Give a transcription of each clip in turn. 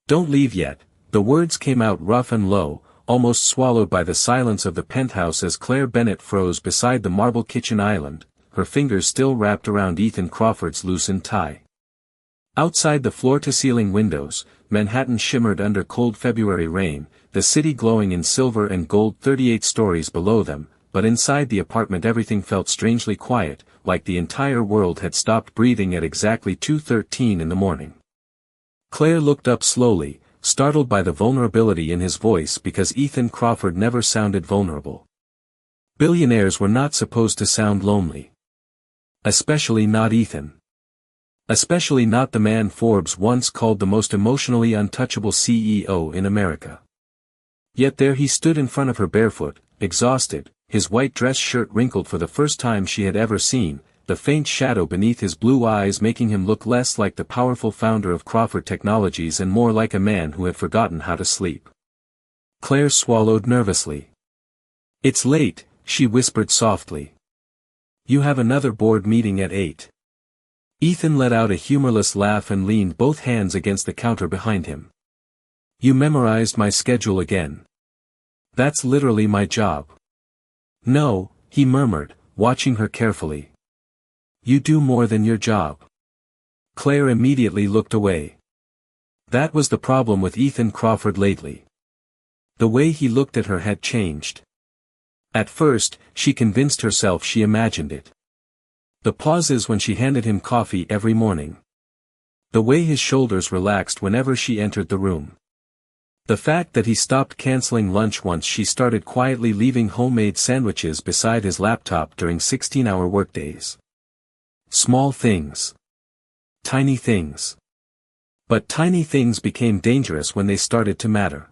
Don't leave yet. The words came out rough and low, almost swallowed by the silence of the penthouse as Claire Bennett froze beside the marble kitchen island, her fingers still wrapped around Ethan Crawford's loosened tie. Outside the floor-to-ceiling windows, Manhattan shimmered under cold February rain, the city glowing in silver and gold 38 stories below them, but inside the apartment everything felt strangely quiet, like the entire world had stopped breathing at exactly 2:13 in the morning. Claire looked up slowly, startled by the vulnerability in his voice because Ethan Crawford never sounded vulnerable. Billionaires were not supposed to sound lonely. Especially not Ethan. Especially not the man Forbes once called the most emotionally untouchable CEO in America. Yet there he stood in front of her barefoot, exhausted, his white dress shirt wrinkled for the first time she had ever seen, the faint shadow beneath his blue eyes making him look less like the powerful founder of Crawford Technologies and more like a man who had forgotten how to sleep. Claire swallowed nervously. "It's late," she whispered softly. "You have another board meeting at 8. Ethan let out a humorless laugh and leaned both hands against the counter behind him. "You memorized my schedule again. That's literally my job." "No," he murmured, watching her carefully. "You do more than your job." Claire immediately looked away. That was the problem with Ethan Crawford lately. The way he looked at her had changed. At first, she convinced herself she imagined it. The pauses when she handed him coffee every morning. The way his shoulders relaxed whenever she entered the room. The fact that he stopped canceling lunch once she started quietly leaving homemade sandwiches beside his laptop during 16-hour workdays. Small things. Tiny things. But tiny things became dangerous when they started to matter.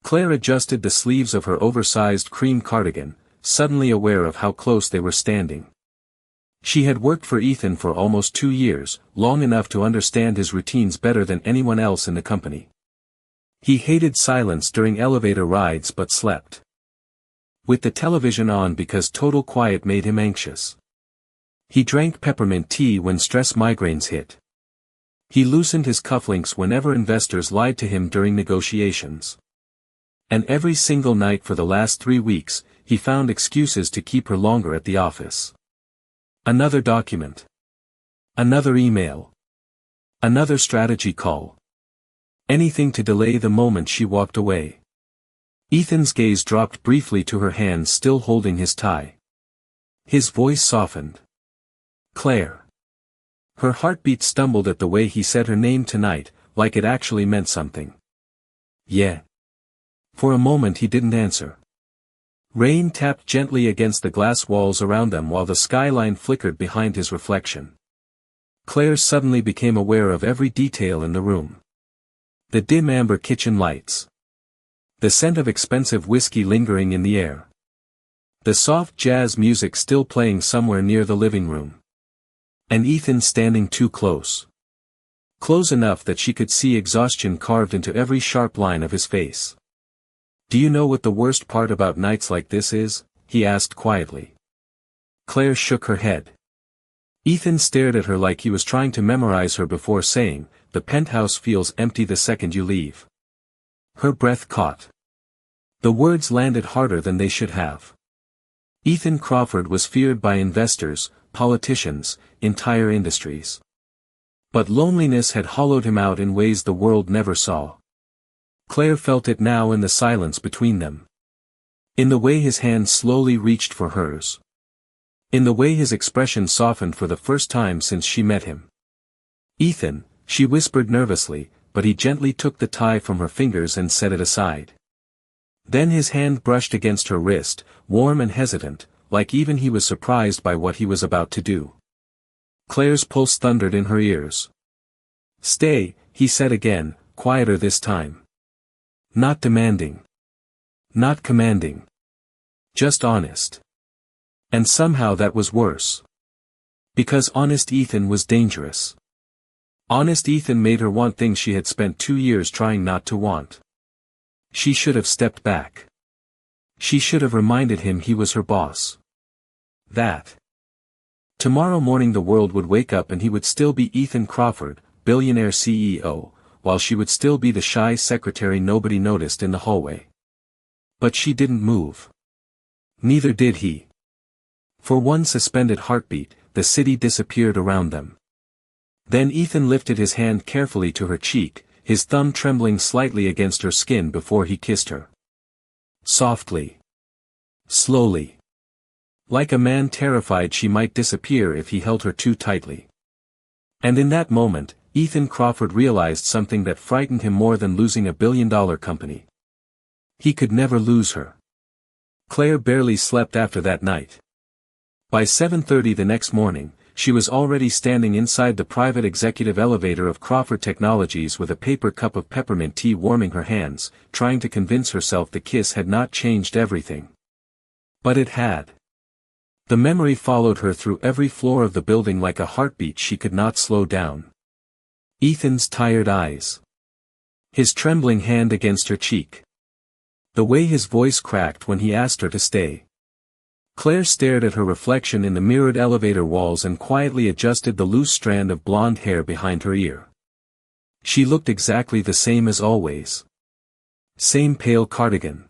Claire adjusted the sleeves of her oversized cream cardigan, suddenly aware of how close they were standing. She had worked for Ethan for almost 2 years, long enough to understand his routines better than anyone else in the company. He hated silence during elevator rides but slept with the television on because total quiet made him anxious. He drank peppermint tea when stress migraines hit. He loosened his cufflinks whenever investors lied to him during negotiations. And every single night for the last 3 weeks, he found excuses to keep her longer at the office. Another document. Another email. Another strategy call. Anything to delay the moment she walked away. Ethan's gaze dropped briefly to her hands still holding his tie. His voice softened. "Claire." Her heartbeat stumbled at the way he said her name tonight, like it actually meant something. "Yeah." For a moment he didn't answer. Rain tapped gently against the glass walls around them while the skyline flickered behind his reflection. Claire suddenly became aware of every detail in the room. The dim amber kitchen lights. The scent of expensive whiskey lingering in the air. The soft jazz music still playing somewhere near the living room. And Ethan standing too close. Close enough that she could see exhaustion carved into every sharp line of his face. "Do you know what the worst part about nights like this is?" he asked quietly. Claire shook her head. Ethan stared at her like he was trying to memorize her before saying, "The penthouse feels empty the second you leave." Her breath caught. The words landed harder than they should have. Ethan Crawford was feared by investors, politicians, entire industries. But loneliness had hollowed him out in ways the world never saw. Claire felt it now in the silence between them. In the way his hand slowly reached for hers. In the way his expression softened for the first time since she met him. "Ethan," she whispered nervously, but he gently took the tie from her fingers and set it aside. Then his hand brushed against her wrist, warm and hesitant, like even he was surprised by what he was about to do. Claire's pulse thundered in her ears. "Stay," he said again, quieter this time. Not demanding. Not commanding. Just honest. And somehow that was worse. Because honest Ethan was dangerous. Honest Ethan made her want things she had spent 2 years trying not to want. She should have stepped back. She should have reminded him he was her boss. That tomorrow morning the world would wake up and he would still be Ethan Crawford, billionaire CEO, while she would still be the shy secretary nobody noticed in the hallway. But she didn't move. Neither did he. For one suspended heartbeat, the city disappeared around them. Then Ethan lifted his hand carefully to her cheek, his thumb trembling slightly against her skin before he kissed her. Softly. Slowly. Like a man terrified she might disappear if he held her too tightly. And in that moment, Ethan Crawford realized something that frightened him more than losing a billion-dollar company. He could never lose her. Claire barely slept after that night. By 7:30 the next morning, she was already standing inside the private executive elevator of Crawford Technologies with a paper cup of peppermint tea warming her hands, trying to convince herself the kiss had not changed everything. But it had. The memory followed her through every floor of the building like a heartbeat she could not slow down. Ethan's tired eyes. His trembling hand against her cheek. The way his voice cracked when he asked her to stay. Claire stared at her reflection in the mirrored elevator walls and quietly adjusted the loose strand of blonde hair behind her ear. She looked exactly the same as always. Same pale cardigan.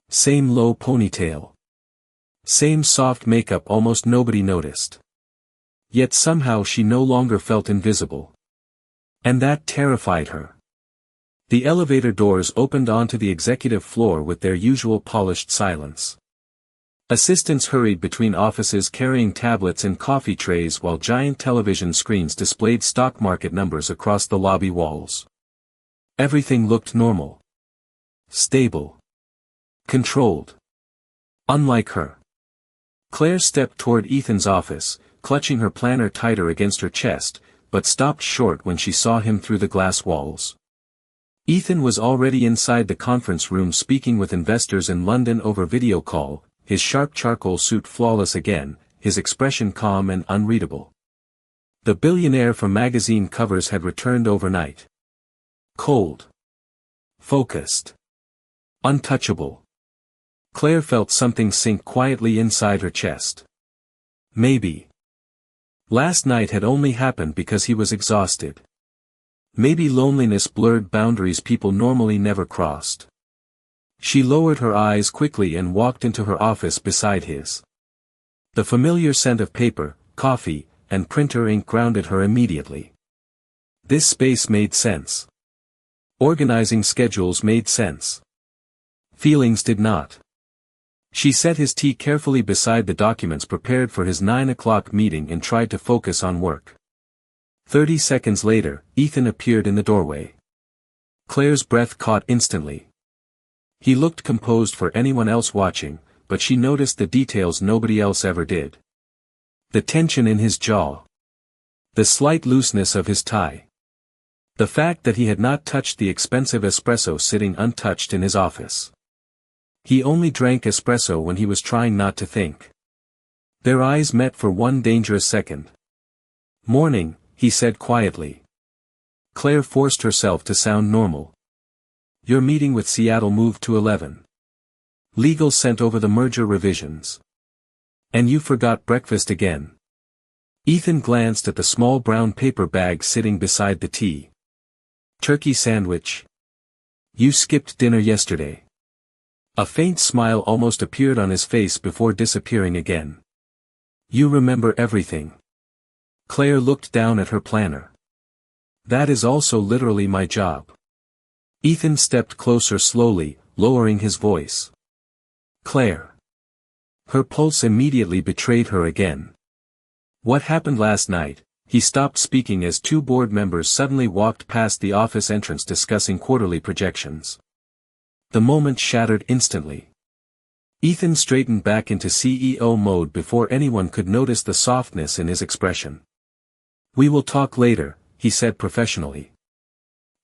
Same low ponytail. Same soft makeup almost nobody noticed. Yet somehow she no longer felt invisible. And that terrified her. The elevator doors opened onto the executive floor with their usual polished silence. Assistants hurried between offices carrying tablets and coffee trays while giant television screens displayed stock market numbers across the lobby walls. Everything looked normal. Stable. Controlled. Unlike her. Claire stepped toward Ethan's office, clutching her planner tighter against her chest, but stopped short when she saw him through the glass walls. Ethan was already inside the conference room speaking with investors in London over video call, his sharp charcoal suit flawless again, his expression calm and unreadable. The billionaire from magazine covers had returned overnight. Cold. Focused. Untouchable. Claire felt something sink quietly inside her chest. Maybe. Last night had only happened because he was exhausted. Maybe loneliness blurred boundaries people normally never crossed. She lowered her eyes quickly and walked into her office beside his. The familiar scent of paper, coffee, and printer ink grounded her immediately. This space made sense. Organizing schedules made sense. Feelings did not. She set his tea carefully beside the documents prepared for his 9 o'clock meeting and tried to focus on work. 30 seconds later, Ethan appeared in the doorway. Claire's breath caught instantly. He looked composed for anyone else watching, but she noticed the details nobody else ever did. The tension in his jaw. The slight looseness of his tie. The fact that he had not touched the expensive espresso sitting untouched in his office. He only drank espresso when he was trying not to think. Their eyes met for one dangerous second. "Morning," he said quietly. Claire forced herself to sound normal. "Your meeting with Seattle moved to 11. Legal sent over the merger revisions. And you forgot breakfast again." Ethan glanced at the small brown paper bag sitting beside the tea. "Turkey sandwich. You skipped dinner yesterday." A faint smile almost appeared on his face before disappearing again. "You remember everything." Claire looked down at her planner. "That is also literally my job." Ethan stepped closer slowly, lowering his voice. "Claire." Her pulse immediately betrayed her again. "What happened last night?" He stopped speaking as 2 board members suddenly walked past the office entrance discussing quarterly projections. The moment shattered instantly. Ethan straightened back into CEO mode before anyone could notice the softness in his expression. "We will talk later," he said professionally.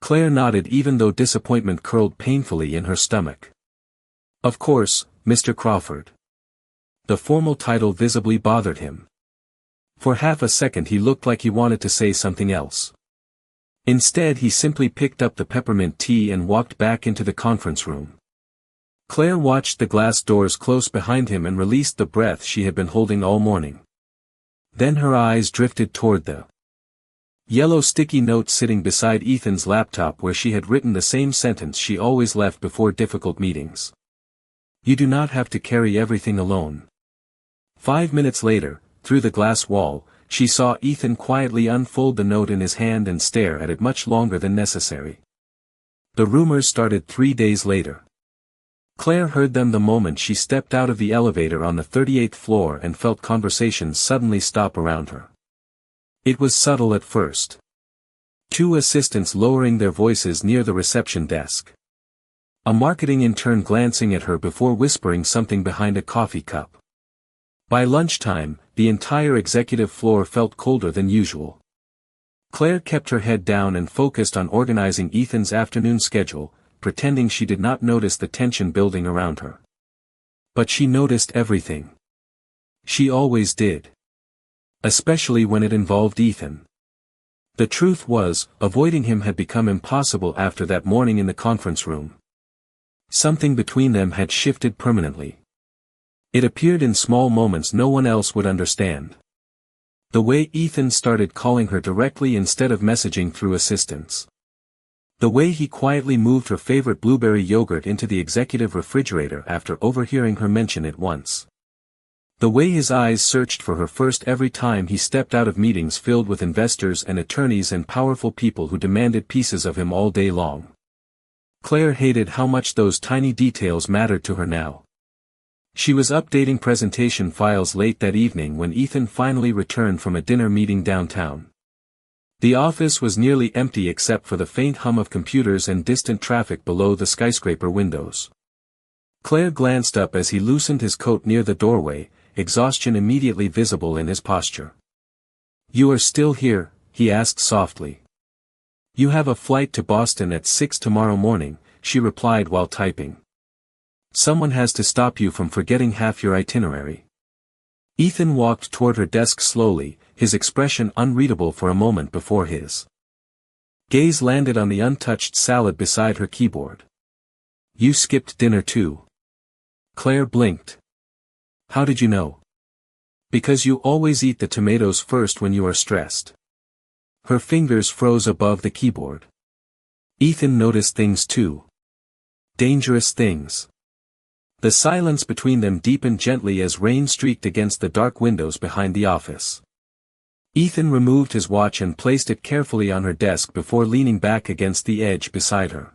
Claire nodded even though disappointment curled painfully in her stomach. "Of course, Mr. Crawford." The formal title visibly bothered him. For half a second he looked like he wanted to say something else. Instead he simply picked up the peppermint tea and walked back into the conference room. Claire watched the glass doors close behind him and released the breath she had been holding all morning. Then her eyes drifted toward the Yellow sticky notes sitting beside Ethan's laptop where she had written the same sentence she always left before difficult meetings. You do not have to carry everything alone. 5 minutes later, through the glass wall, she saw Ethan quietly unfold the note in his hand and stare at it much longer than necessary. The rumors started 3 days later. Claire heard them the moment she stepped out of the elevator on the 38th floor and felt conversations suddenly stop around her. It was subtle at first. 2 assistants lowering their voices near the reception desk. A marketing intern glancing at her before whispering something behind a coffee cup. By lunchtime, the entire executive floor felt colder than usual. Claire kept her head down and focused on organizing Ethan's afternoon schedule, pretending she did not notice the tension building around her. But she noticed everything. She always did. Especially when it involved Ethan. The truth was, avoiding him had become impossible after that morning in the conference room. Something between them had shifted permanently. It appeared in small moments no one else would understand. The way Ethan started calling her directly instead of messaging through assistants. The way he quietly moved her favorite blueberry yogurt into the executive refrigerator after overhearing her mention it once. The way his eyes searched for her first every time he stepped out of meetings filled with investors and attorneys and powerful people who demanded pieces of him all day long. Claire hated how much those tiny details mattered to her now. She was updating presentation files late that evening when Ethan finally returned from a dinner meeting downtown. The office was nearly empty except for the faint hum of computers and distant traffic below the skyscraper windows. Claire glanced up as he loosened his coat near the doorway, exhaustion immediately visible in his posture. "You are still here?" he asked softly. "You have a flight to Boston at 6 tomorrow morning," she replied while typing. "Someone has to stop you from forgetting half your itinerary." Ethan walked toward her desk slowly, his expression unreadable for a moment before his gaze landed on the untouched salad beside her keyboard. "You skipped dinner too." Claire blinked. "How did you know?" "Because you always eat the tomatoes first when you are stressed." Her fingers froze above the keyboard. Ethan noticed things too. Dangerous things. The silence between them deepened gently as rain streaked against the dark windows behind the office. Ethan removed his watch and placed it carefully on her desk before leaning back against the edge beside her.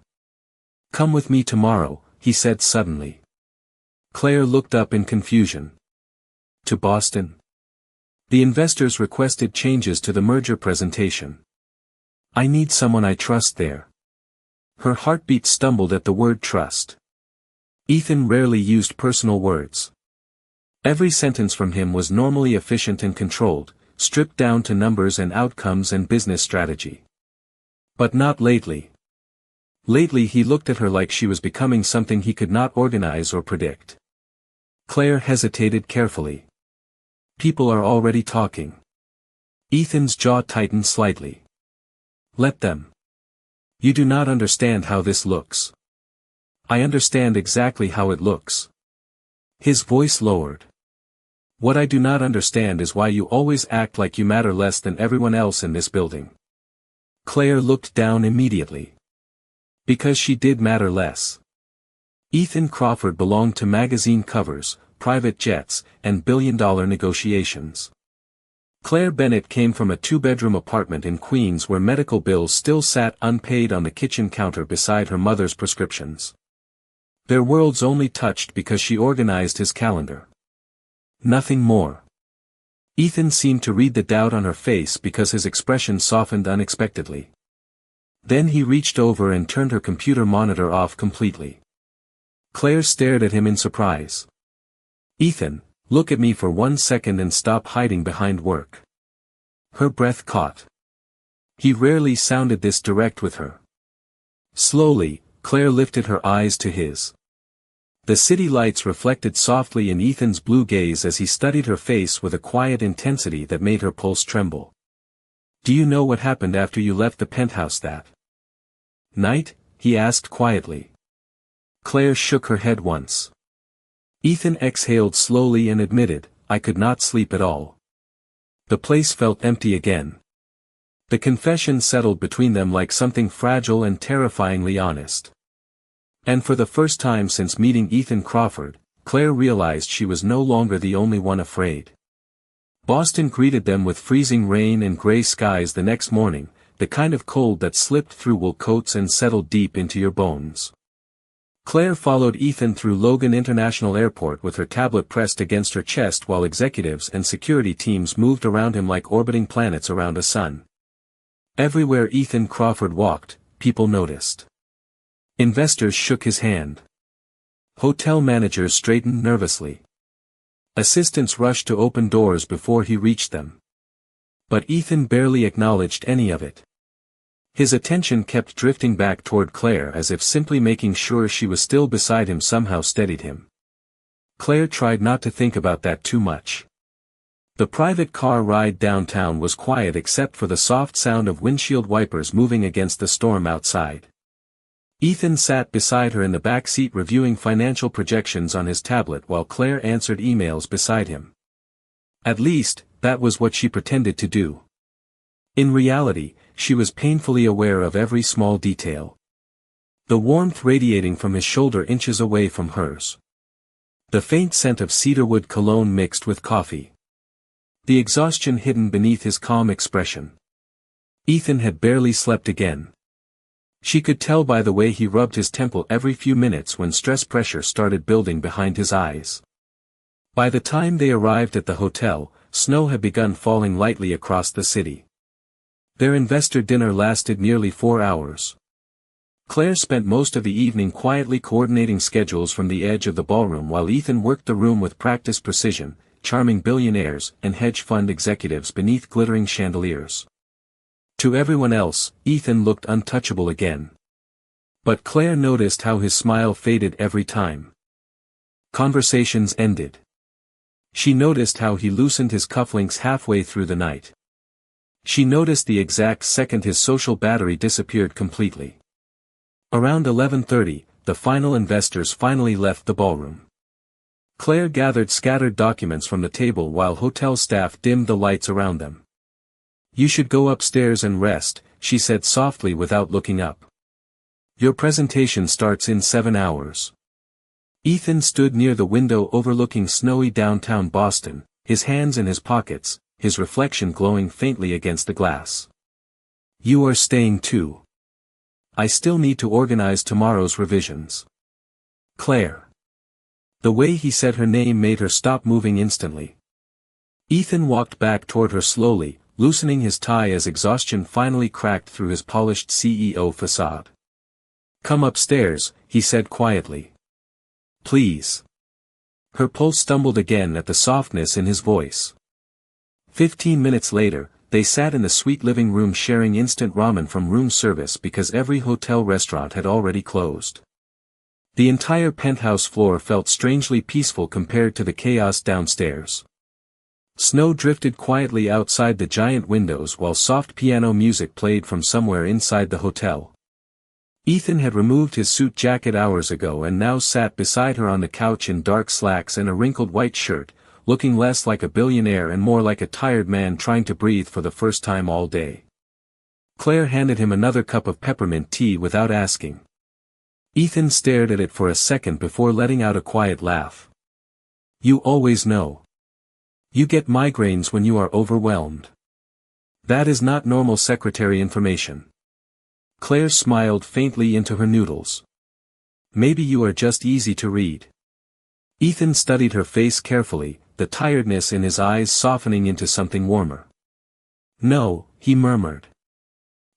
"Come with me tomorrow," he said suddenly. Claire looked up in confusion. "To Boston?" "The investors requested changes to the merger presentation. I need someone I trust there." Her heartbeat stumbled at the word trust. Ethan rarely used personal words. Every sentence from him was normally efficient and controlled, stripped down to numbers and outcomes and business strategy. But not lately. Lately he looked at her like she was becoming something he could not organize or predict. Claire hesitated carefully. "People are already talking." Ethan's jaw tightened slightly. "Let them. You do not understand how this looks." "I understand exactly how it looks." His voice lowered. "What I do not understand is why you always act like you matter less than everyone else in this building." Claire looked down immediately. Because she did matter less. Ethan Crawford belonged to magazine covers, private jets, and billion-dollar negotiations. Claire Bennett came from a 2-bedroom apartment in Queens where medical bills still sat unpaid on the kitchen counter beside her mother's prescriptions. Their worlds only touched because she organized his calendar. Nothing more. Ethan seemed to read the doubt on her face because his expression softened unexpectedly. Then he reached over and turned her computer monitor off completely. Claire stared at him in surprise. "Ethan, look at me for 1 second and stop hiding behind work." Her breath caught. He rarely sounded this direct with her. Slowly, Claire lifted her eyes to his. The city lights reflected softly in Ethan's blue gaze as he studied her face with a quiet intensity that made her pulse tremble. "Do you know what happened after you left the penthouse that night?" he asked quietly. Claire shook her head once. Ethan exhaled slowly and admitted, "I could not sleep at all. The place felt empty again. The confession settled between them like something fragile and terrifyingly honest. And for the first time since meeting Ethan Crawford, Claire realized she was no longer the only one afraid. Boston greeted them with freezing rain and gray skies the next morning, the kind of cold that slipped through wool coats and settled deep into your bones. Claire followed Ethan through Logan International Airport with her tablet pressed against her chest while executives and security teams moved around him like orbiting planets around a sun. Everywhere Ethan Crawford walked, people noticed. Investors shook his hand. Hotel managers straightened nervously. Assistants rushed to open doors before he reached them. But Ethan barely acknowledged any of it. His attention kept drifting back toward Claire as if simply making sure she was still beside him somehow steadied him. Claire tried not to think about that too much. The private car ride downtown was quiet except for the soft sound of windshield wipers moving against the storm outside. Ethan sat beside her in the back seat reviewing financial projections on his tablet while Claire answered emails beside him. At least, that was what she pretended to do. In reality, she was painfully aware of every small detail. The warmth radiating from his shoulder inches away from hers. The faint scent of cedarwood cologne mixed with coffee. The exhaustion hidden beneath his calm expression. Ethan had barely slept again. She could tell by the way he rubbed his temple every few minutes when stress pressure started building behind his eyes. By the time they arrived at the hotel, snow had begun falling lightly across the city. Their investor dinner lasted nearly 4 hours. Claire spent most of the evening quietly coordinating schedules from the edge of the ballroom while Ethan worked the room with practiced precision, charming billionaires and hedge fund executives beneath glittering chandeliers. To everyone else, Ethan looked untouchable again. But Claire noticed how his smile faded every time. Conversations ended. She noticed how he loosened his cufflinks halfway through the night. She noticed the exact second his social battery disappeared completely. Around 11:30, the final investors finally left the ballroom. Claire gathered scattered documents from the table while hotel staff dimmed the lights around them. "You should go upstairs and rest," she said softly without looking up. "Your presentation starts in 7 hours." Ethan stood near the window overlooking snowy downtown Boston, his hands in his pockets, his reflection glowing faintly against the glass. "You are staying too. I still need to organize tomorrow's revisions." "Claire." The way he said her name made her stop moving instantly. Ethan walked back toward her slowly, loosening his tie as exhaustion finally cracked through his polished CEO facade. "Come upstairs," he said quietly. "Please." Her pulse stumbled again at the softness in his voice. 15 minutes later, they sat in the sweet living room sharing instant ramen from room service because every hotel restaurant had already closed. The entire penthouse floor felt strangely peaceful compared to the chaos downstairs. Snow drifted quietly outside the giant windows while soft piano music played from somewhere inside the hotel. Ethan had removed his suit jacket hours ago and now sat beside her on the couch in dark slacks and a wrinkled white shirt, looking less like a billionaire and more like a tired man trying to breathe for the first time all day. Claire handed him another cup of peppermint tea without asking. Ethan stared at it for a second before letting out a quiet laugh. "You always know. You get migraines when you are overwhelmed. That is not normal secretary information." Claire smiled faintly into her noodles. "Maybe you are just easy to read." Ethan studied her face carefully, the tiredness in his eyes softening into something warmer. "No," he murmured.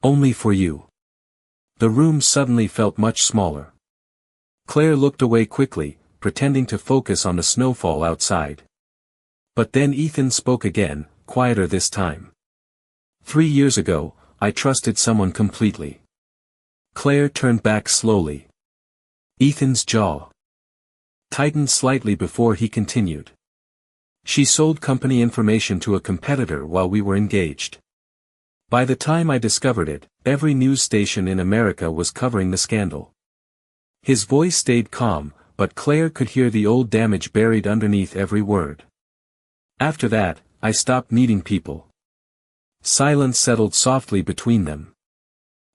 "Only for you." The room suddenly felt much smaller. Claire looked away quickly, pretending to focus on the snowfall outside. But then Ethan spoke again, quieter this time. 3 years ago, I trusted someone completely." Claire turned back slowly. Ethan's jaw tightened slightly before he continued. "She sold company information to a competitor while we were engaged. By the time I discovered it, every news station in America was covering the scandal." His voice stayed calm, but Claire could hear the old damage buried underneath every word. "After that, I stopped needing people. Silence settled softly between them.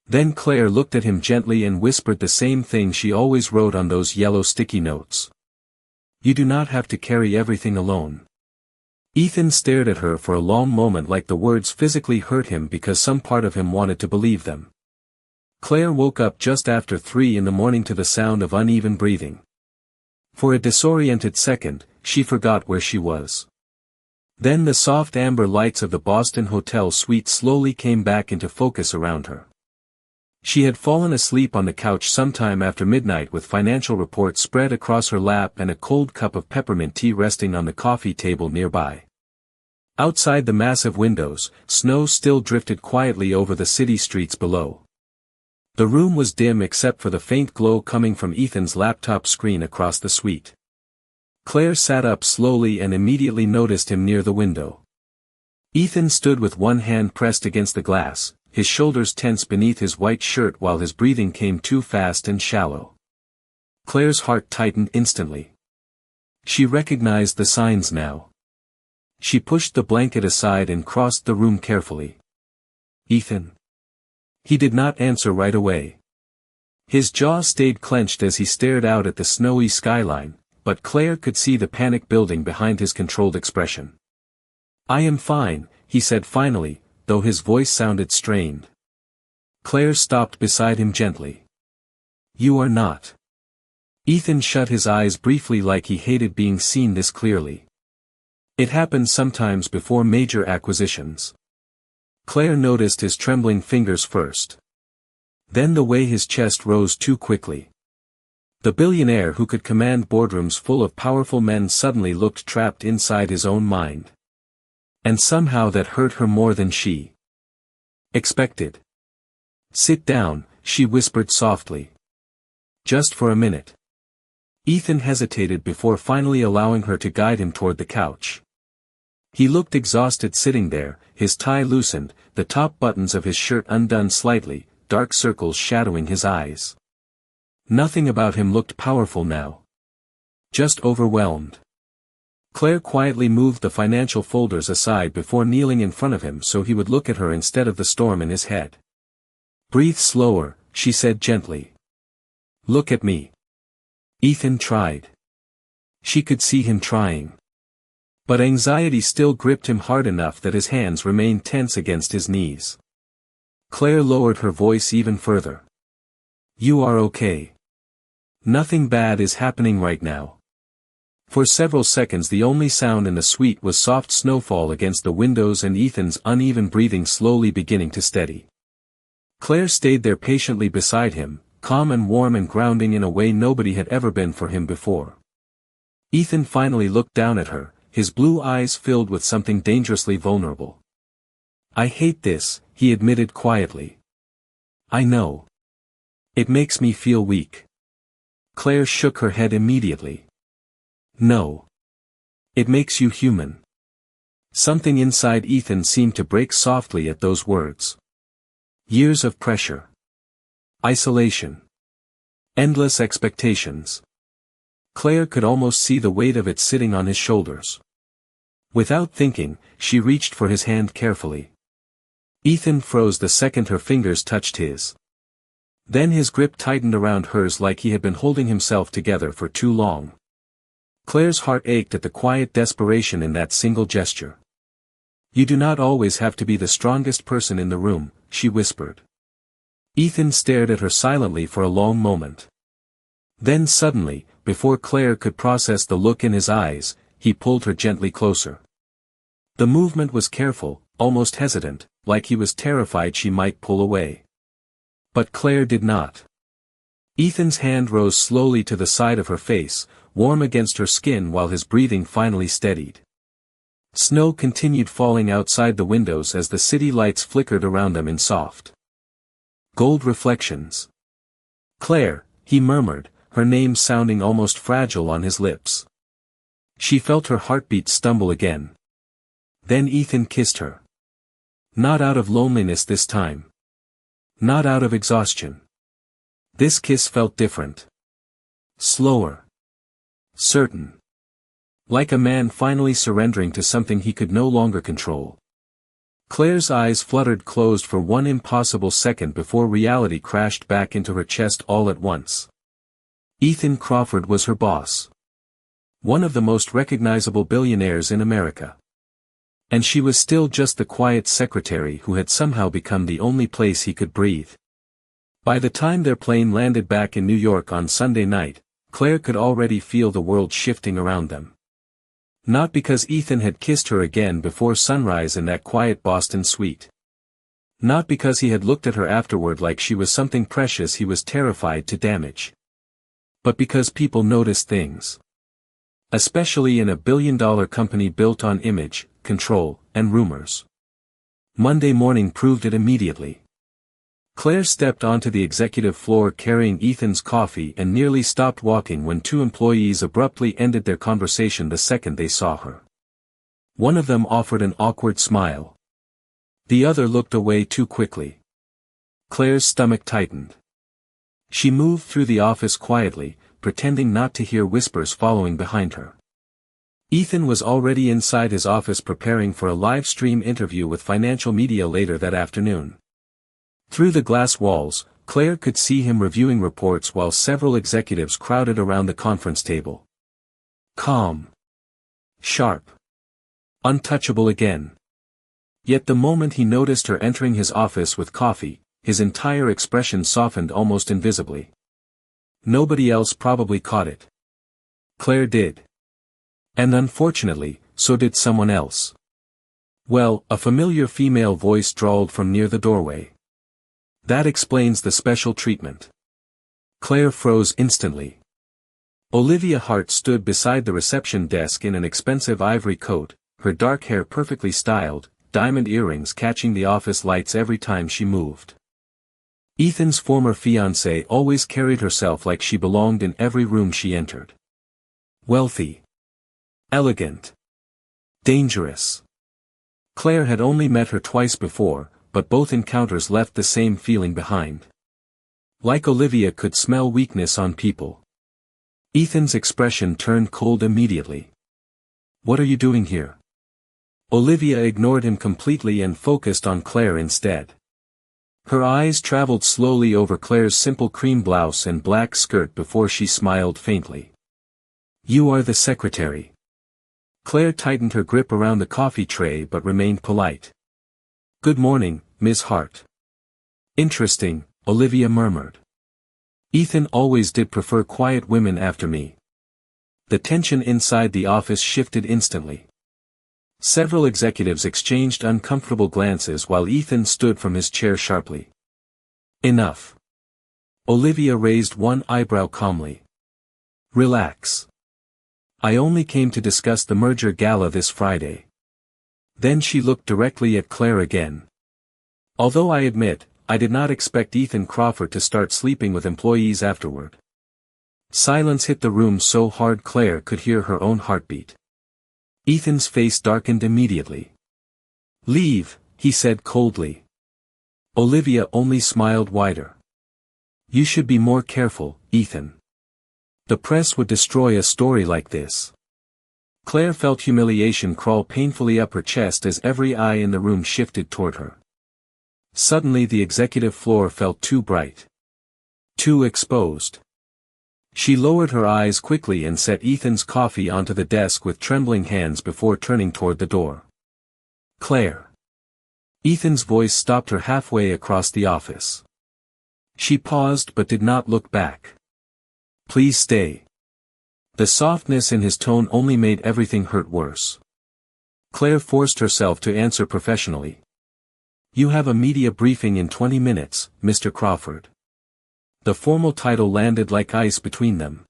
Then Claire looked at him gently and whispered the same thing she always wrote on those yellow sticky notes. You do not have to carry everything alone. Ethan stared at her for a long moment like the words physically hurt him because some part of him wanted to believe them. Claire woke up just after 3 in the morning to the sound of uneven breathing. For a disoriented second, she forgot where she was. Then the soft amber lights of the Boston hotel suite slowly came back into focus around her. She had fallen asleep on the couch sometime after midnight with financial reports spread across her lap and a cold cup of peppermint tea resting on the coffee table nearby. Outside the massive windows, snow still drifted quietly over the city streets below. The room was dim except for the faint glow coming from Ethan's laptop screen across the suite. Claire sat up slowly and immediately noticed him near the window. Ethan stood with one hand pressed against the glass, his shoulders tense beneath his white shirt while his breathing came too fast and shallow. Claire's heart tightened instantly. She recognized the signs now. She pushed the blanket aside and crossed the room carefully. Ethan. He did not answer right away. His jaw stayed clenched as he stared out at the snowy skyline, but Claire could see the panic building behind his controlled expression. I am fine, he said finally, though his voice sounded strained. Claire stopped beside him gently. You are not. Ethan shut his eyes briefly like he hated being seen this clearly. It happens sometimes before major acquisitions. Claire noticed his trembling fingers first. Then the way his chest rose too quickly. The billionaire who could command boardrooms full of powerful men suddenly looked trapped inside his own mind. And somehow that hurt her more than she expected. Sit down, she whispered softly. Just for a minute. Ethan hesitated before finally allowing her to guide him toward the couch. He looked exhausted sitting there, his tie loosened, the top buttons of his shirt undone slightly, dark circles shadowing his eyes. Nothing about him looked powerful now. Just overwhelmed. Claire quietly moved the financial folders aside before kneeling in front of him so he would look at her instead of the storm in his head. Breathe slower, she said gently. Look at me. Ethan tried. She could see him trying. But anxiety still gripped him hard enough that his hands remained tense against his knees. Claire lowered her voice even further. You are okay. Nothing bad is happening right now. For several seconds the only sound in the suite was soft snowfall against the windows and Ethan's uneven breathing slowly beginning to steady. Claire stayed there patiently beside him, calm and warm and grounding in a way nobody had ever been for him before. Ethan finally looked down at her, his blue eyes filled with something dangerously vulnerable. I hate this, he admitted quietly. I know. It makes me feel weak. Claire shook her head immediately. No. It makes you human. Something inside Ethan seemed to break softly at those words. Years of pressure. Isolation. Endless expectations. Claire could almost see the weight of it sitting on his shoulders. Without thinking, she reached for his hand carefully. Ethan froze the second her fingers touched his. Then his grip tightened around hers like he had been holding himself together for too long. Claire's heart ached at the quiet desperation in that single gesture. You do not always have to be the strongest person in the room, she whispered. Ethan stared at her silently for a long moment. Then suddenly, before Claire could process the look in his eyes, he pulled her gently closer. The movement was careful, almost hesitant, like he was terrified she might pull away. But Claire did not. Ethan's hand rose slowly to the side of her face, warm against her skin while his breathing finally steadied. Snow continued falling outside the windows as the city lights flickered around them in soft gold reflections. Claire, he murmured, her name sounding almost fragile on his lips. She felt her heartbeat stumble again. Then Ethan kissed her. Not out of loneliness this time. Not out of exhaustion. This kiss felt different. Slower. Certain. Like a man finally surrendering to something he could no longer control. Claire's eyes fluttered closed for one impossible second before reality crashed back into her chest all at once. Ethan Crawford was her boss. One of the most recognizable billionaires in America. And she was still just the quiet secretary who had somehow become the only place he could breathe. By the time their plane landed back in New York on Sunday night, Claire could already feel the world shifting around them. Not because Ethan had kissed her again before sunrise in that quiet Boston suite. Not because he had looked at her afterward like she was something precious he was terrified to damage. But because people notice things. Especially in a billion-dollar company built on image, control, and rumors. Monday morning proved it immediately. Claire stepped onto the executive floor carrying Ethan's coffee and nearly stopped walking when two employees abruptly ended their conversation the second they saw her. One of them offered an awkward smile. The other looked away too quickly. Claire's stomach tightened. She moved through the office quietly, pretending not to hear whispers following behind her. Ethan was already inside his office preparing for a live stream interview with financial media later that afternoon. Through the glass walls, Claire could see him reviewing reports while several executives crowded around the conference table. Calm. Sharp. Untouchable again. Yet the moment he noticed her entering his office with coffee, his entire expression softened almost invisibly. Nobody else probably caught it. Claire did. And unfortunately, so did someone else. Well, a familiar female voice drawled from near the doorway. That explains the special treatment. Claire froze instantly. Olivia Hart stood beside the reception desk in an expensive ivory coat, her dark hair perfectly styled, diamond earrings catching the office lights every time she moved. Ethan's former fiancée always carried herself like she belonged in every room she entered. Wealthy. Elegant. Dangerous. Claire had only met her twice before, but both encounters left the same feeling behind. Like Olivia could smell weakness on people. Ethan's expression turned cold immediately. What are you doing here? Olivia ignored him completely and focused on Claire instead. Her eyes traveled slowly over Claire's simple cream blouse and black skirt before she smiled faintly. You are the secretary. Claire tightened her grip around the coffee tray but remained polite. Good morning, Ms. Hart. Interesting, Olivia murmured. Ethan always did prefer quiet women after me. The tension inside the office shifted instantly. Several executives exchanged uncomfortable glances while Ethan stood from his chair sharply. Enough. Olivia raised one eyebrow calmly. Relax. I only came to discuss the merger gala this Friday. Then she looked directly at Claire again. Although I admit, I did not expect Ethan Crawford to start sleeping with employees afterward. Silence hit the room so hard Claire could hear her own heartbeat. Ethan's face darkened immediately. Leave, he said coldly. Olivia only smiled wider. You should be more careful, Ethan. The press would destroy a story like this. Claire felt humiliation crawl painfully up her chest as every eye in the room shifted toward her. Suddenly the executive floor felt too bright. Too exposed. She lowered her eyes quickly and set Ethan's coffee onto the desk with trembling hands before turning toward the door. Claire. Ethan's voice stopped her halfway across the office. She paused but did not look back. Please stay. The softness in his tone only made everything hurt worse. Claire forced herself to answer professionally. You have a media briefing in 20 minutes, Mr. Crawford. The formal title landed like ice between them.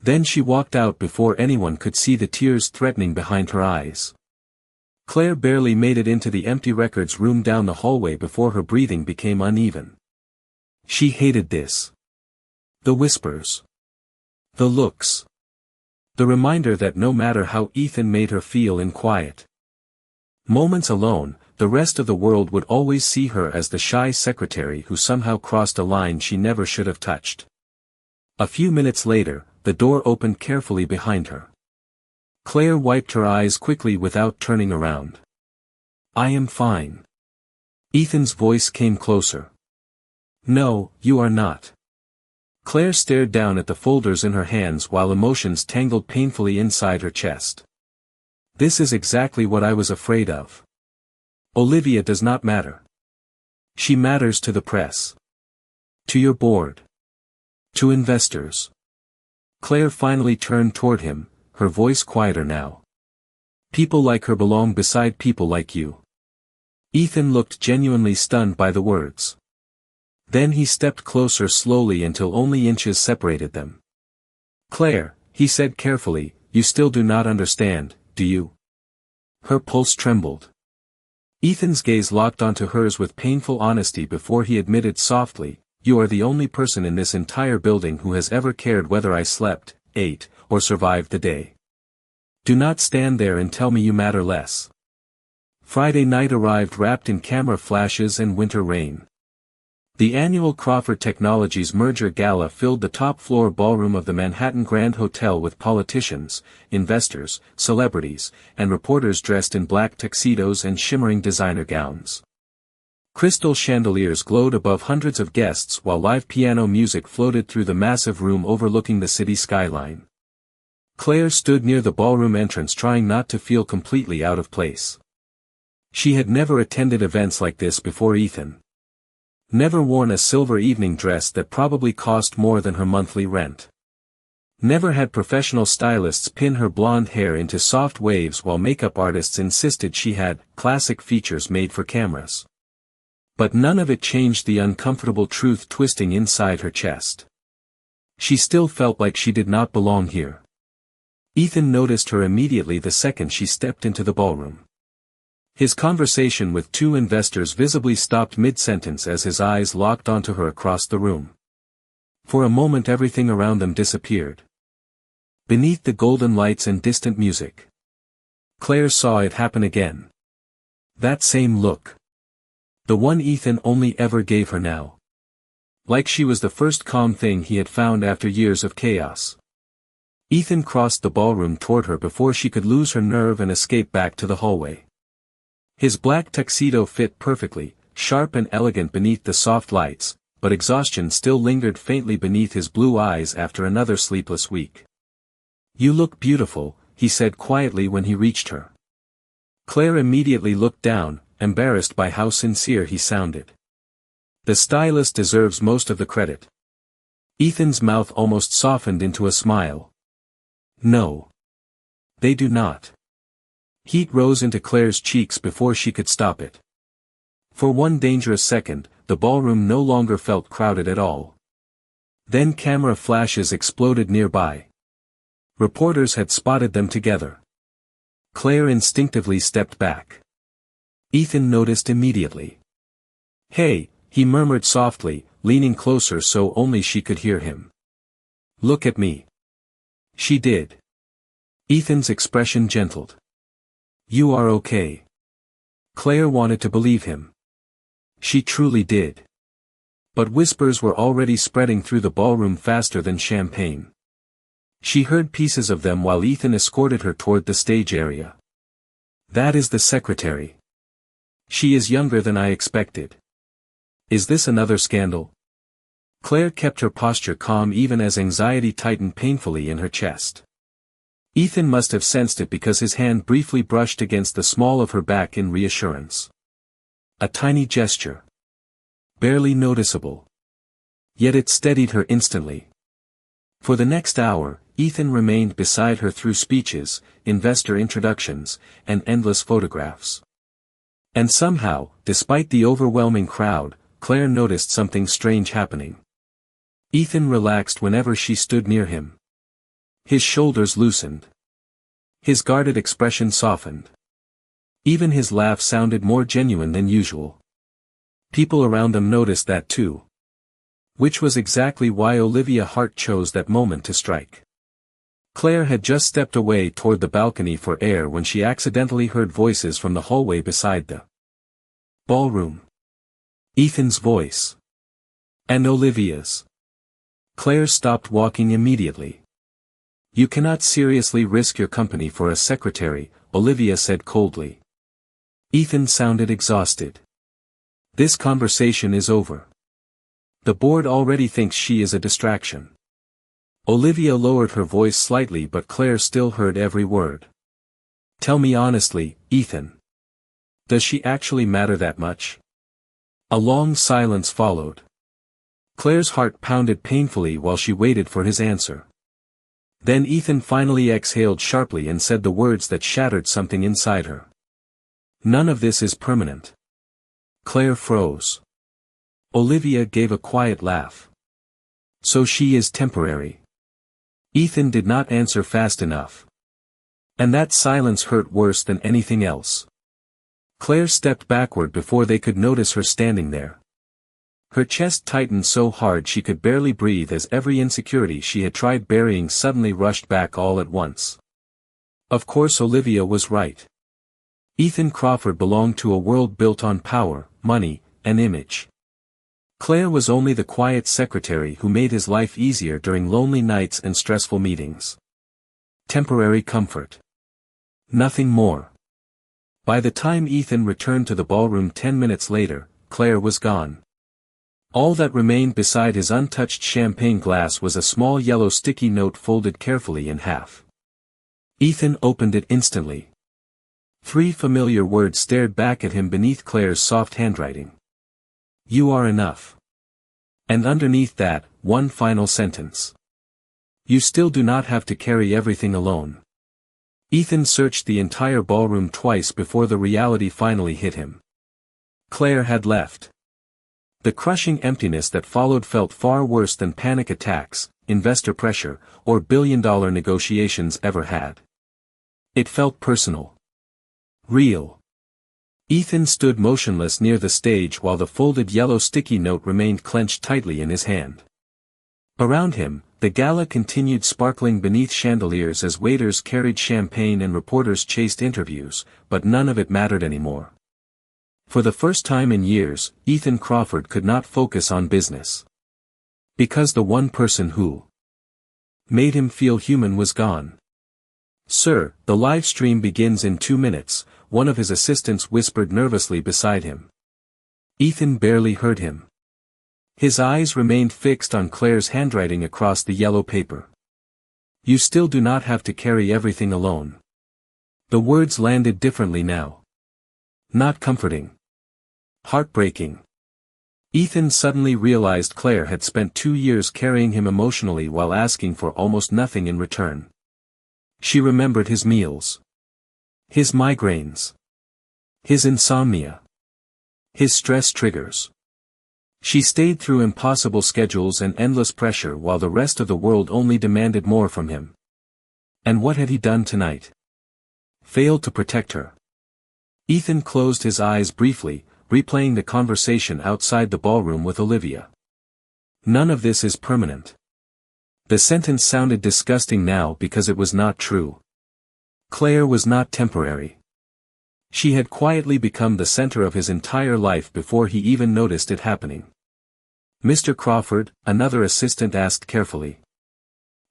Then she walked out before anyone could see the tears threatening behind her eyes. Claire barely made it into the empty records room down the hallway before her breathing became uneven. She hated this. The whispers. The looks. The reminder that no matter how Ethan made her feel in quiet moments alone, the rest of the world would always see her as the shy secretary who somehow crossed a line she never should have touched. A few minutes later, the door opened carefully behind her. Claire wiped her eyes quickly without turning around. I am fine. Ethan's voice came closer. No, you are not. Claire stared down at the folders in her hands while emotions tangled painfully inside her chest. This is exactly what I was afraid of. Olivia does not matter. She matters to the press. To your board. To investors. Claire finally turned toward him, her voice quieter now. People like her belong beside people like you. Ethan looked genuinely stunned by the words. Then he stepped closer slowly until only inches separated them. Claire, he said carefully, you still do not understand, do you? Her pulse trembled. Ethan's gaze locked onto hers with painful honesty before he admitted softly, you are the only person in this entire building who has ever cared whether I slept, ate, or survived the day. Do not stand there and tell me you matter less. Friday night arrived wrapped in camera flashes and winter rain. The annual Crawford Technologies merger gala filled the top-floor ballroom of the Manhattan Grand Hotel with politicians, investors, celebrities, and reporters dressed in black tuxedos and shimmering designer gowns. Crystal chandeliers glowed above hundreds of guests while live piano music floated through the massive room overlooking the city skyline. Claire stood near the ballroom entrance trying not to feel completely out of place. She had never attended events like this before Ethan. Never worn a silver evening dress that probably cost more than her monthly rent. Never had professional stylists pin her blonde hair into soft waves while makeup artists insisted she had classic features made for cameras. But none of it changed the uncomfortable truth twisting inside her chest. She still felt like she did not belong here. Ethan noticed her immediately the second she stepped into the ballroom. His conversation with two investors visibly stopped mid-sentence as his eyes locked onto her across the room. For a moment everything around them disappeared. Beneath the golden lights and distant music. Claire saw it happen again. That same look. The one Ethan only ever gave her now. Like she was the first calm thing he had found after years of chaos. Ethan crossed the ballroom toward her before she could lose her nerve and escape back to the hallway. His black tuxedo fit perfectly, sharp and elegant beneath the soft lights, but exhaustion still lingered faintly beneath his blue eyes after another sleepless week. You look beautiful, he said quietly when he reached her. Claire immediately looked down, embarrassed by how sincere he sounded. The stylist deserves most of the credit. Ethan's mouth almost softened into a smile. No. They do not. Heat rose into Claire's cheeks before she could stop it. For one dangerous second, the ballroom no longer felt crowded at all. Then camera flashes exploded nearby. Reporters had spotted them together. Claire instinctively stepped back. Ethan noticed immediately. Hey, he murmured softly, leaning closer so only she could hear him. Look at me. She did. Ethan's expression gentled. You are okay. Claire wanted to believe him. She truly did. But whispers were already spreading through the ballroom faster than champagne. She heard pieces of them while Ethan escorted her toward the stage area. That is the secretary. She is younger than I expected. Is this another scandal? Claire kept her posture calm even as anxiety tightened painfully in her chest. Ethan must have sensed it because his hand briefly brushed against the small of her back in reassurance. A tiny gesture. Barely noticeable. Yet it steadied her instantly. For the next hour, Ethan remained beside her through speeches, investor introductions, and endless photographs. And somehow, despite the overwhelming crowd, Claire noticed something strange happening. Ethan relaxed whenever she stood near him. His shoulders loosened. His guarded expression softened. Even his laugh sounded more genuine than usual. People around them noticed that too. Which was exactly why Olivia Hart chose that moment to strike. Claire had just stepped away toward the balcony for air when she accidentally heard voices from the hallway beside the ballroom. Ethan's voice. And Olivia's. Claire stopped walking immediately. You cannot seriously risk your company for a secretary, Olivia said coldly. Ethan sounded exhausted. This conversation is over. The board already thinks she is a distraction. Olivia lowered her voice slightly, but Claire still heard every word. Tell me honestly, Ethan. Does she actually matter that much? A long silence followed. Claire's heart pounded painfully while she waited for his answer. Then Ethan finally exhaled sharply and said the words that shattered something inside her. None of this is permanent. Claire froze. Olivia gave a quiet laugh. So she is temporary. Ethan did not answer fast enough. And that silence hurt worse than anything else. Claire stepped backward before they could notice her standing there. Her chest tightened so hard she could barely breathe as every insecurity she had tried burying suddenly rushed back all at once. Of course Olivia was right. Ethan Crawford belonged to a world built on power, money, and image. Claire was only the quiet secretary who made his life easier during lonely nights and stressful meetings. Temporary comfort. Nothing more. By the time Ethan returned to the ballroom 10 minutes later, Claire was gone. All that remained beside his untouched champagne glass was a small yellow sticky note folded carefully in half. Ethan opened it instantly. 3 familiar words stared back at him beneath Claire's soft handwriting. You are enough. And underneath that, one final sentence. You still do not have to carry everything alone. Ethan searched the entire ballroom twice before the reality finally hit him. Claire had left. The crushing emptiness that followed felt far worse than panic attacks, investor pressure, or billion-dollar negotiations ever had. It felt personal. Real. Ethan stood motionless near the stage while the folded yellow sticky note remained clenched tightly in his hand. Around him, the gala continued sparkling beneath chandeliers as waiters carried champagne and reporters chased interviews, but none of it mattered anymore. For the first time in years, Ethan Crawford could not focus on business. Because the one person who made him feel human was gone. Sir, the live stream begins in 2 minutes, one of his assistants whispered nervously beside him. Ethan barely heard him. His eyes remained fixed on Claire's handwriting across the yellow paper. You still do not have to carry everything alone. The words landed differently now. Not comforting. Heartbreaking. Ethan suddenly realized Claire had spent 2 years carrying him emotionally while asking for almost nothing in return. She remembered his meals. His migraines. His insomnia. His stress triggers. She stayed through impossible schedules and endless pressure while the rest of the world only demanded more from him. And what had he done tonight? Failed to protect her. Ethan closed his eyes briefly, replaying the conversation outside the ballroom with Olivia. None of this is permanent. The sentence sounded disgusting now because it was not true. Claire was not temporary. She had quietly become the center of his entire life before he even noticed it happening. Mr. Crawford, another assistant asked carefully.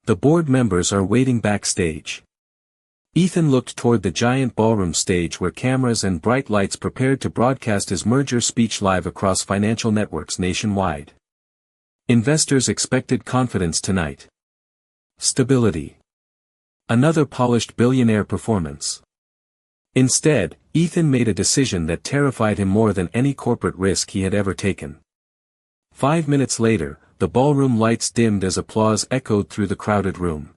The board members are waiting backstage. Ethan looked toward the giant ballroom stage where cameras and bright lights prepared to broadcast his merger speech live across financial networks nationwide. Investors expected confidence tonight. Stability. Another polished billionaire performance. Instead, Ethan made a decision that terrified him more than any corporate risk he had ever taken. 5 minutes later, the ballroom lights dimmed as applause echoed through the crowded room.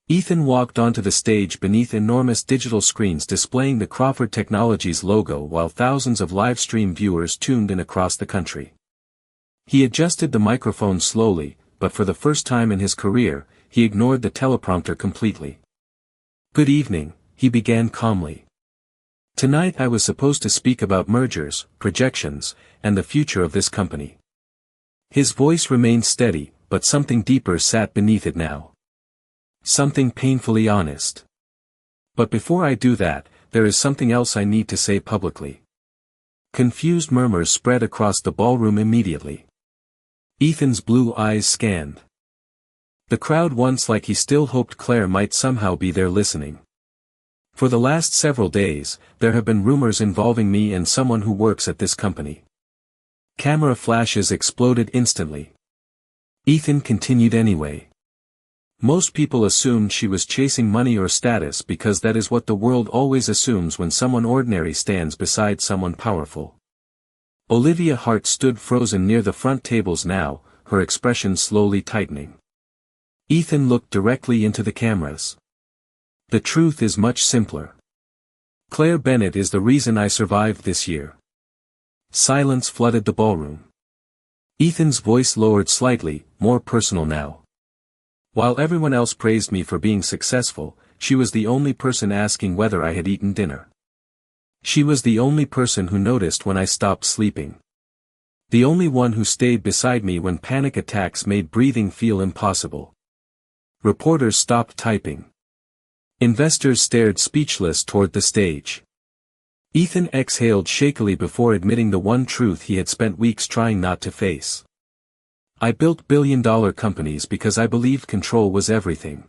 Ethan walked onto the stage beneath enormous digital screens displaying the Crawford Technologies logo while thousands of live stream viewers tuned in across the country. He adjusted the microphone slowly, but for the first time in his career, he ignored the teleprompter completely. Good evening, he began calmly. Tonight I was supposed to speak about mergers, projections, and the future of this company. His voice remained steady, but something deeper sat beneath it now. Something painfully honest. But before I do that, there is something else I need to say publicly. Confused murmurs spread across the ballroom immediately. Ethan's blue eyes scanned the crowd once like he still hoped Claire might somehow be there listening. For the last several days, there have been rumors involving me and someone who works at this company. Camera flashes exploded instantly. Ethan continued anyway. Most people assumed she was chasing money or status because that is what the world always assumes when someone ordinary stands beside someone powerful. Olivia Hart stood frozen near the front tables now, her expression slowly tightening. Ethan looked directly into the cameras. The truth is much simpler. Claire Bennett is the reason I survived this year. Silence flooded the ballroom. Ethan's voice lowered slightly, more personal now. While everyone else praised me for being successful, she was the only person asking whether I had eaten dinner. She was the only person who noticed when I stopped sleeping. The only one who stayed beside me when panic attacks made breathing feel impossible. Reporters stopped typing. Investors stared speechless toward the stage. Ethan exhaled shakily before admitting the one truth he had spent weeks trying not to face. I built billion-dollar companies because I believed control was everything.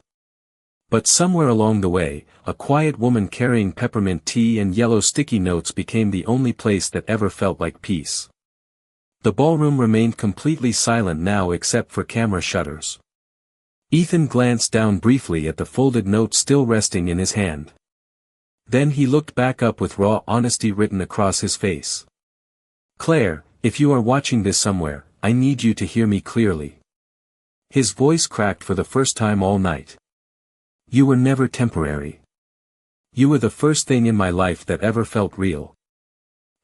But somewhere along the way, a quiet woman carrying peppermint tea and yellow sticky notes became the only place that ever felt like peace. The ballroom remained completely silent now except for camera shutters. Ethan glanced down briefly at the folded note still resting in his hand. Then he looked back up with raw honesty written across his face. Claire, if you are watching this somewhere, I need you to hear me clearly. His voice cracked for the first time all night. You were never temporary. You were the first thing in my life that ever felt real.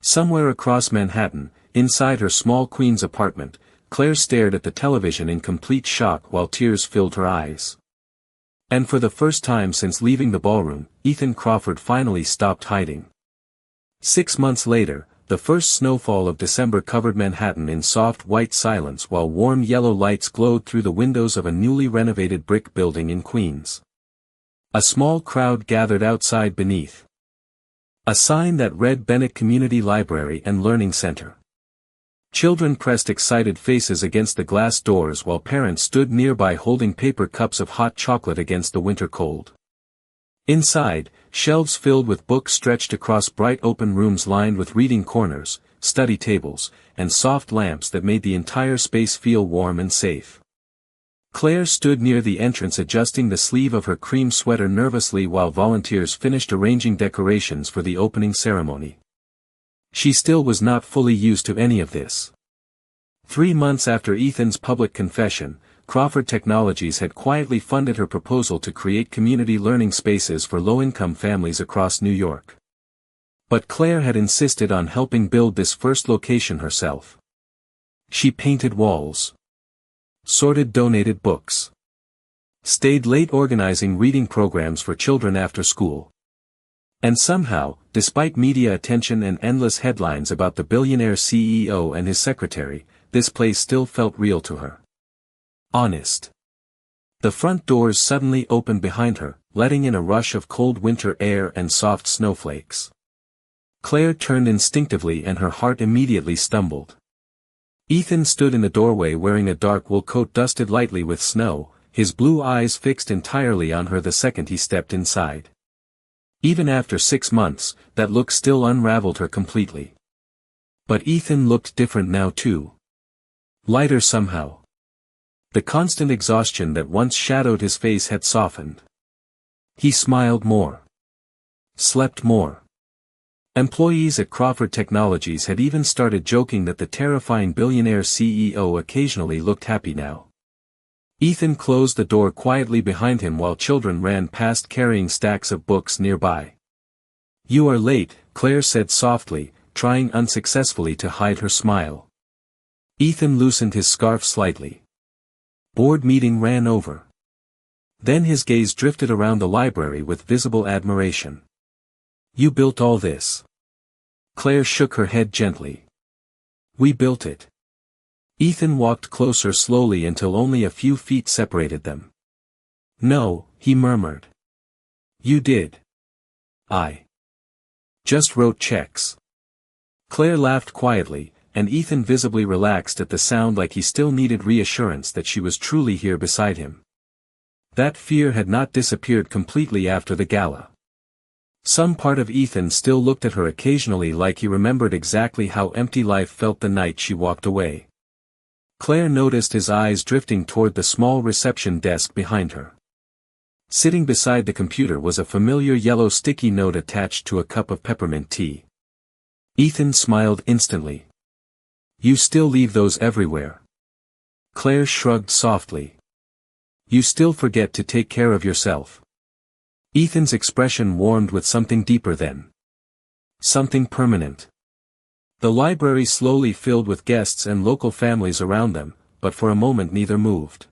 Somewhere across Manhattan, inside her small Queens apartment, Claire stared at the television in complete shock while tears filled her eyes. And for the first time since leaving the ballroom, Ethan Crawford finally stopped hiding. 6 months later, the first snowfall of December covered Manhattan in soft white silence while warm yellow lights glowed through the windows of a newly renovated brick building in Queens. A small crowd gathered outside beneath a sign that read Bennett Community Library and Learning Center. Children pressed excited faces against the glass doors while parents stood nearby holding paper cups of hot chocolate against the winter cold. Inside, shelves filled with books stretched across bright open rooms lined with reading corners, study tables, and soft lamps that made the entire space feel warm and safe. Claire stood near the entrance adjusting the sleeve of her cream sweater nervously while volunteers finished arranging decorations for the opening ceremony. She still was not fully used to any of this. 3 months after Ethan's public confession, Crawford Technologies had quietly funded her proposal to create community learning spaces for low-income families across New York. But Claire had insisted on helping build this first location herself. She painted walls, sorted donated books, stayed late organizing reading programs for children after school. And somehow, despite media attention and endless headlines about the billionaire CEO and his secretary, this place still felt real to her. Honest. The front doors suddenly opened behind her, letting in a rush of cold winter air and soft snowflakes. Claire turned instinctively and her heart immediately stumbled. Ethan stood in the doorway wearing a dark wool coat dusted lightly with snow, his blue eyes fixed entirely on her the second he stepped inside. Even after 6 months, that look still unraveled her completely. But Ethan looked different now too. Lighter somehow. The constant exhaustion that once shadowed his face had softened. He smiled more. Slept more. Employees at Crawford Technologies had even started joking that the terrifying billionaire CEO occasionally looked happy now. Ethan closed the door quietly behind him while children ran past carrying stacks of books nearby. You are late, Claire said softly, trying unsuccessfully to hide her smile. Ethan loosened his scarf slightly. Board meeting ran over. Then his gaze drifted around the library with visible admiration. You built all this. Claire shook her head gently. We built it. Ethan walked closer slowly until only a few feet separated them. No, he murmured. You did. I just wrote checks. Claire laughed quietly, and Ethan visibly relaxed at the sound like he still needed reassurance that she was truly here beside him. That fear had not disappeared completely after the gala. Some part of Ethan still looked at her occasionally like he remembered exactly how empty life felt the night she walked away. Claire noticed his eyes drifting toward the small reception desk behind her. Sitting beside the computer was a familiar yellow sticky note attached to a cup of peppermint tea. Ethan smiled instantly. "You still leave those everywhere." Claire shrugged softly. "You still forget to take care of yourself." Ethan's expression warmed with something deeper then. Something permanent. The library slowly filled with guests and local families around them, but for a moment neither moved.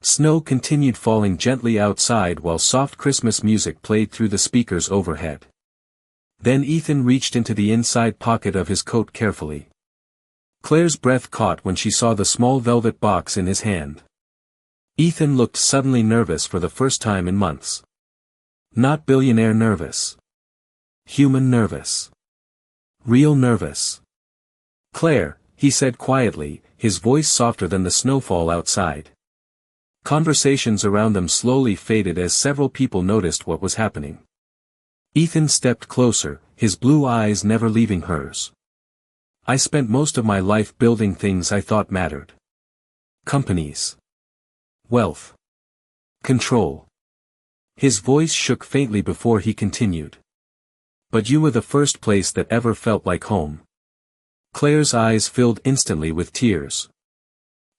Snow continued falling gently outside while soft Christmas music played through the speakers overhead. Then Ethan reached into the inside pocket of his coat carefully. Claire's breath caught when she saw the small velvet box in his hand. Ethan looked suddenly nervous for the first time in months. Not billionaire nervous. Human nervous. Real nervous. "Claire," he said quietly, his voice softer than the snowfall outside. Conversations around them slowly faded as several people noticed what was happening. Ethan stepped closer, his blue eyes never leaving hers. "I spent most of my life building things I thought mattered. Companies. Wealth. Control." His voice shook faintly before he continued. "But you were the first place that ever felt like home." Claire's eyes filled instantly with tears.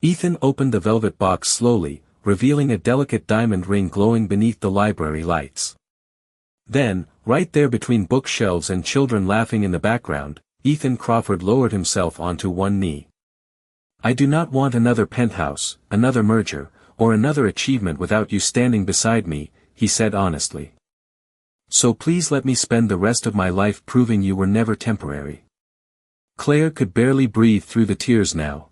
Ethan opened the velvet box slowly, revealing a delicate diamond ring glowing beneath the library lights. Then, right there between bookshelves and children laughing in the background, Ethan Crawford lowered himself onto one knee. "I do not want another penthouse, another merger, or another achievement without you standing beside me," he said honestly. "So please let me spend the rest of my life proving you were never temporary." Claire could barely breathe through the tears now.